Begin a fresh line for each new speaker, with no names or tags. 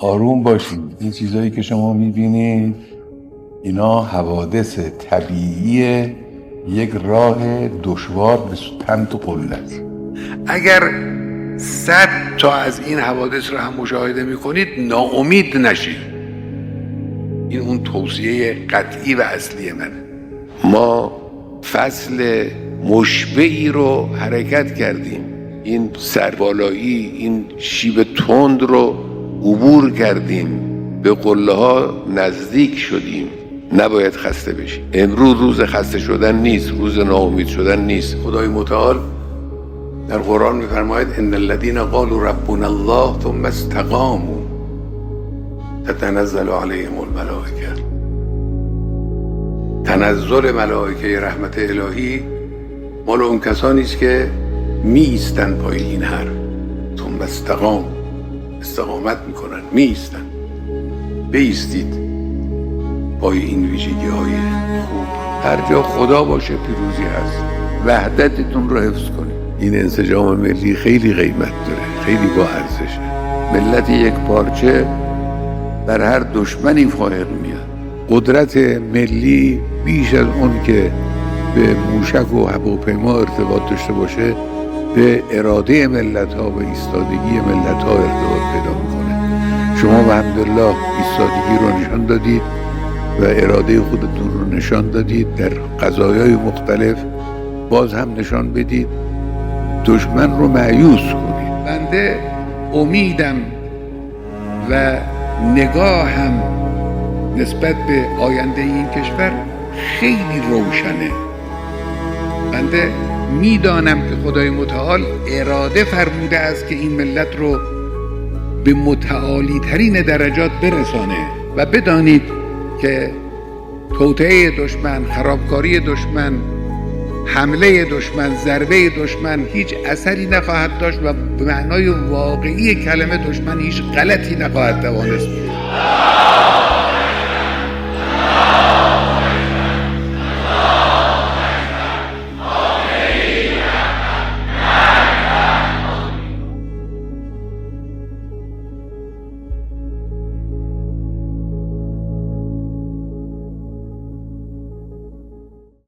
آروم باشید. این چیزایی که شما میبینید اینا حوادث طبیعی یک راه دشوار به سمت قلت.
اگر 100 تا از این حوادث رو هم مشاهده میکنید ناامید نشید. این اون توصیه قطعی و اصلی منه. ما فصل مشبعی رو حرکت کردیم. این سربالایی، این شیب تند رو عبور کردیم، به قله ها نزدیک شدیم. نباید خسته بشیم. امروز روز خسته شدن نیست، روز ناامید شدن نیست. خدای متعال در قرآن می‌فرماید ان الذين قالوا ربنا الله ثم استقاموا تتنزل عليهم الملائکه. تنزل ملائکه رحمت الهی مال اون کسانی است که می ایستن پای این حرف. ثم استقامت میکنن، می ایستن. بایستید پای این ویژگی های خوب. هر جا خدا باشه پیروزی هست. وحدتتون رو حفظ کنید. این انسجام ملی خیلی قیمت داره، خیلی با ارزشه. ملت یک پارچه بر هر دشمنی فائق میاد. قدرت ملی بیش از اون که به موشک و هواپیما ارتباط داشته باشه، به اراده ملت ها و ایستادگی ملت ها ارتباط پیدا میکنه. شما به حمدالله ایستادگی رو نشان دادید و اراده خودتون رو نشان دادید. در قضایای مختلف باز هم نشان بدید. دشمن رو مایوس کنید. بنده امیدم و نگاهم نسبت به آینده این کشور خیلی روشنه. بنده میدانم که خدای متعال اراده فرموده است که این ملت رو به متعالی ترین درجات برسانه و بدانید که توطئه دشمن، خرابکاری دشمن، حمله دشمن، ضربه دشمن هیچ اثری نخواهد داشت و به معنای واقعی کلمه دشمن هیچ غلطی نخواهد توانست.